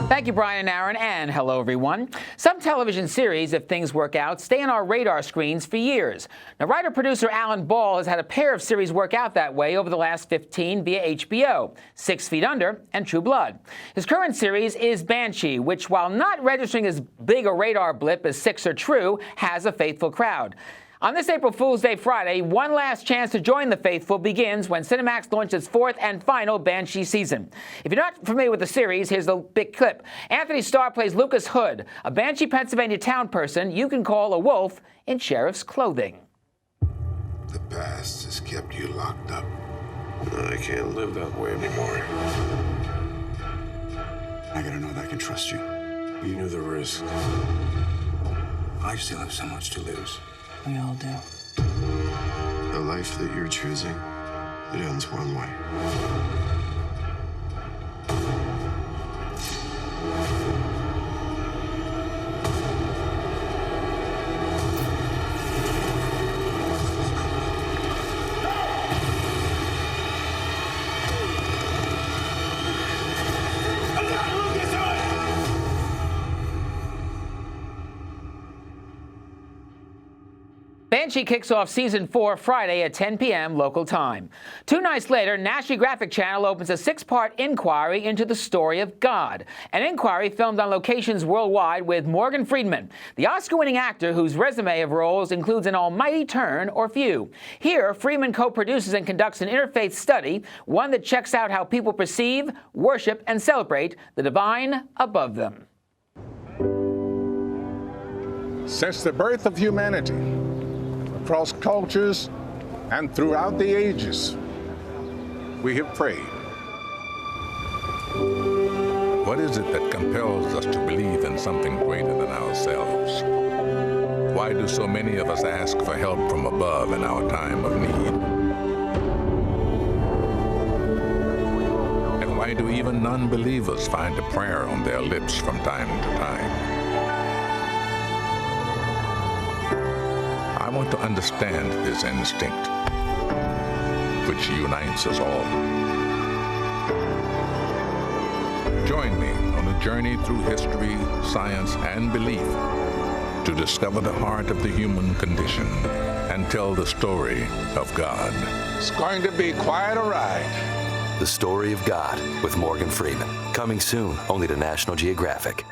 Thank you, Brian and Aaron, and hello, everyone. Some television series, if things work out, stay on our radar screens for years. Now, writer-producer Alan Ball has had a pair of series work out that way over the last 15 via HBO, 6 Feet Under and True Blood. His current series is Banshee, which, while not registering as big a radar blip as 6 or True, has a faithful crowd. On this April Fool's Day Friday, one last chance to join the faithful begins when Cinemax launched its 4th and final Banshee season. If you're not familiar with the series, here's the big clip. Anthony Starr plays Lucas Hood, a Banshee, Pennsylvania town person you can call a wolf in sheriff's clothing. The past has kept you locked up. I can't live that way anymore. I gotta know that I can trust you. You knew the risk. I still have so much to lose. We all do. The life that you're choosing, it ends one way. Banshee kicks off Season 4 Friday at 10 p.m. local time. 2 nights later, National Geographic Channel opens a 6-part inquiry into the story of God. An inquiry filmed on locations worldwide with Morgan Freeman, the Oscar-winning actor whose resume of roles includes an almighty turn or few. Here, Freeman co-produces and conducts an interfaith study, one that checks out how people perceive, worship, and celebrate the divine above them. Since the birth of humanity, across cultures and throughout the ages, we have prayed. What is it that compels us to believe in something greater than ourselves? Why do so many of us ask for help from above in our time of need? And why do even non-believers find a prayer on their lips from time to time? I want to understand this instinct, which unites us all. Join me on a journey through history, science, and belief to discover the heart of the human condition and tell the story of God. It's going to be quite a ride. The Story of God with Morgan Freeman. Coming soon, only to National Geographic.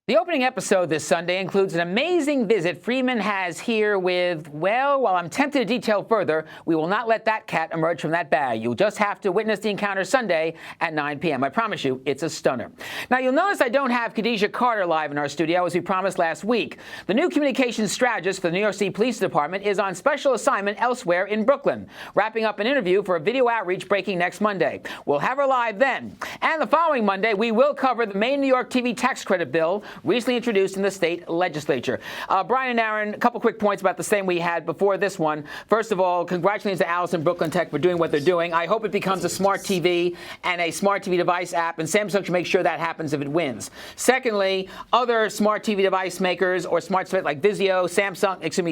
The opening episode this Sunday includes an amazing visit Freeman has here with, well, while I'm tempted to detail further, we will not let that cat emerge from that bag. You'll just have to witness the encounter Sunday at 9 p.m. I promise you, it's a stunner. Now, you'll notice I don't have Khadijah Carter live in our studio, as we promised last week. The new communications strategist for the New York City Police Department is on special assignment elsewhere in Brooklyn, wrapping up an interview for a video outreach breaking next Monday. We'll have her live then. And the following Monday, we will cover the main New York TV tax credit bill recently introduced in the state legislature. Brian and Aaron, a couple quick points about the same we had before this one. First of all, congratulations to Allison Brooklyn Tech for doing what they're doing. I hope it becomes a smart TV and a smart TV device app, and Samsung should make sure that happens if it wins. Secondly, other smart TV device makers or smart like Vizio,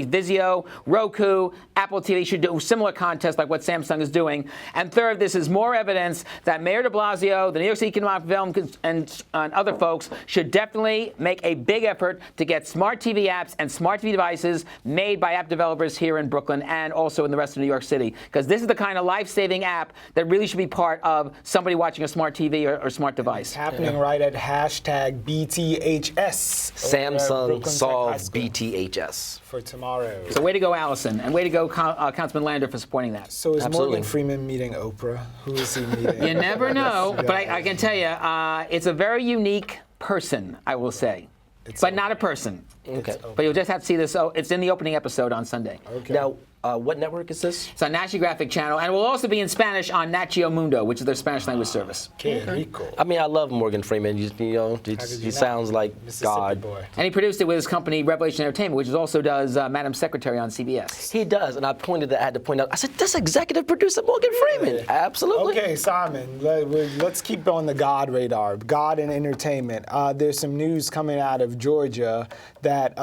Vizio, Roku, Apple TV should do similar contests like what Samsung is doing. And third, this is more evidence that Mayor de Blasio, the New York City Economic Development and other folks should definitely make a big effort to get smart TV apps and smart TV devices made by app developers here in Brooklyn and also in the rest of New York City. Because this is the kind of life-saving app that really should be part of somebody watching a smart TV or smart device. It's happening right at hashtag BTHS. Samsung solves BTHS. For tomorrow. So way to go, Allison. And way to go, Councilman Lander, for supporting that. So is Absolutely. Morgan Freeman meeting Oprah? Who is he meeting? You never know. But I can tell you, it's a very unique person, I will say. But not a person. Okay. But you'll just have to see this. Oh, it's in the opening episode on Sunday. Okay. Now, What network is this? It's on National Geographic channel, and will also be in Spanish on Nat Geo Mundo, which is their Spanish language service. Que rico. I mean, I love Morgan Freeman. He sounds like God. Boy. And he produced it with his company Revelation Entertainment, which also does Madam Secretary on CBS. He does, and I had to point out. I said, "This executive producer Morgan Freeman." Absolutely. Okay, Simon, let's keep on the God radar. God and entertainment. There's some news coming out of Georgia that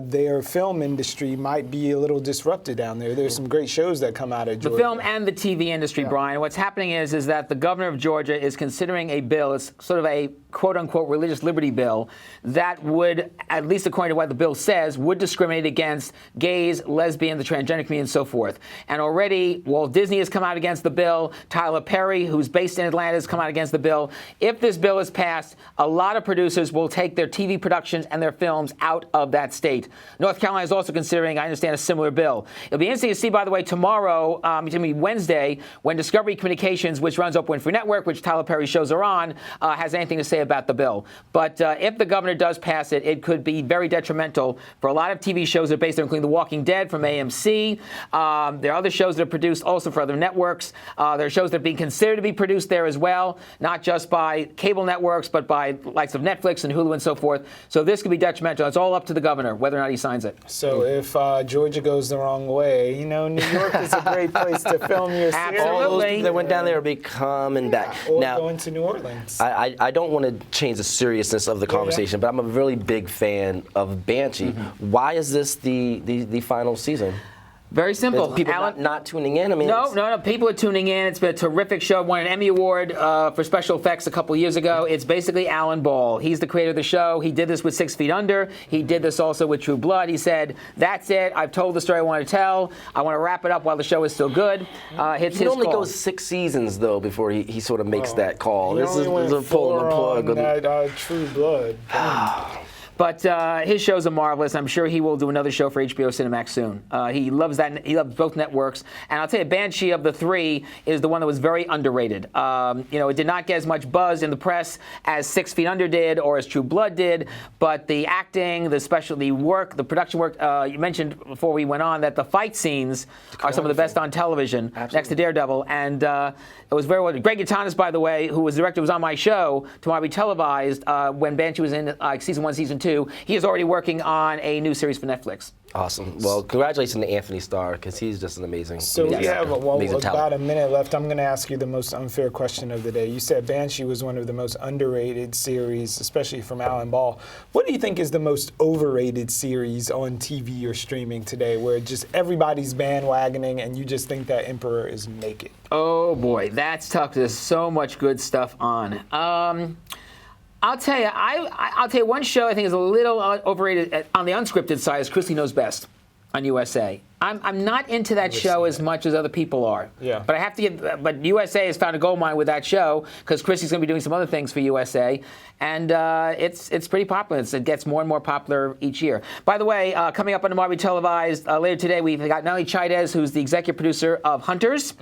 their film industry might be a little disrupted down there. There's some great shows that come out of Georgia. The film and the TV industry, Brian. What's happening is that the governor of Georgia is considering a bill. It's sort of a quote-unquote religious liberty bill that would, at least according to what the bill says, would discriminate against gays, lesbians, the transgender community, and so forth. And already, Walt Disney has come out against the bill. Tyler Perry, who's based in Atlanta, has come out against the bill. If this bill is passed, a lot of producers will take their TV productions and their films out of that state. North Carolina is also considering, I understand, a similar bill. It'll be interesting to see, by the way, tomorrow, it's going to be Wednesday, when Discovery Communications, which runs Oprah Winfrey Network, which Tyler Perry's shows are on, has anything to say about the bill. But if the governor does pass it, it could be very detrimental for a lot of TV shows that are based there, including The Walking Dead from AMC. There are other shows that are produced also for other networks. There are shows that are being considered to be produced there as well, not just by cable networks, but by likes of Netflix and Hulu and so forth. So this could be detrimental. It's all up to the governor whether or not he signs it. So if Georgia goes the wrong way, New York is a great place to film your series. Absolutely. All those people that went down there will be coming back. Or Now, going to New Orleans. I don't want to change the seriousness of the conversation, but I'm a really big fan of Banshee. Why is this the final season? Very simple. People Alan, not tuning in? I mean, No. People are tuning in. It's been a terrific show. Won an Emmy Award for special effects a couple years ago. It's basically Alan Ball. He's the creator of the show. He did this with 6 Feet Under. He did this also with True Blood. He said, "That's it. I've told the story I want to tell. I want to wrap it up while the show is still good." Hits He his only call. goes 6 seasons though before he sort of makes that call. He This only went is pulling the 4 plug. on that True Blood. But his shows are marvelous. I'm sure he will do another show for HBO Cinemax soon. He loves that. He loves both networks. And I'll tell you, Banshee of the 3 is the one that was very underrated. It did not get as much buzz in the press as 6 Feet Under did or as True Blood did. But the acting, the work, the production work, you mentioned before we went on that the fight scenes are some of the best on television, next to Daredevil. And it was very well. Greg Yatanis, by the way, who was the director, was on my show, Tomorrow Be Televised, when Banshee was in season 1, season 2. He is already working on a new series for Netflix. Awesome. Well, congratulations to Anthony Starr, because he's just an amazing So we have amazing about talent. a minute left. I'm going to ask you the most unfair question of the day. You said Banshee was one of the most underrated series, especially from Alan Ball. What do you think is the most overrated series on TV or streaming today, where just everybody's bandwagoning and you just think that Emperor is naked? Oh boy, that's tough. There's so much good stuff on. I'll tell you one show I think is a little overrated on the unscripted side is Christy Knows Best on USA. I'm not into that show as much as other people are. Yeah. But I have to give. But USA has found a gold mine with that show because Christy's going to be doing some other things for USA, and it's pretty popular. It gets more and more popular each year. By the way, coming up on Tomorrow Be Televised later today, we've got Nelly Chaidez, who's the executive producer of Hunters.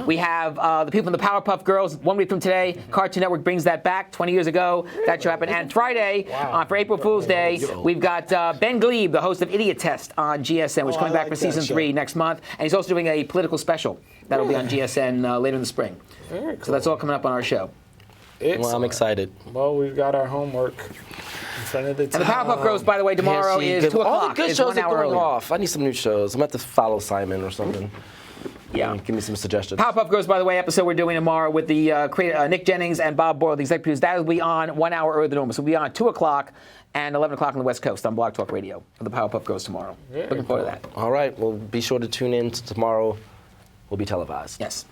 We have the people from the Powerpuff Girls. 1 week from today, Cartoon Network brings that back. 20 years ago, that show happened. And Friday, for April Fool's Day, we've got Ben Glebe, the host of Idiot Test on GSN, which is coming back for season 3 next month, and he's also doing a political special that'll be on GSN later in the spring. Very cool. So that's all coming up on our show. Well, I'm excited. Well, we've got our homework in front of the And the TV. Powerpuff Girls, by the way, tomorrow is 2 o'clock. All the good It's shows 1 are hour going earlier. off. I need some new shows. I'm going to have to follow Simon or something. Yeah. Give me some suggestions. Powerpuff Girls, by the way, episode we're doing tomorrow with the creator, Nick Jennings and Bob Boyle, the executive producers. That will be on 1 hour earlier than normal. So we'll be on 2 o'clock and 11 o'clock on the West Coast on Blog Talk Radio for the Powerpuff Girls tomorrow. Looking forward to that. All right. Well, be sure to tune in tomorrow. We'll be televised. Yes.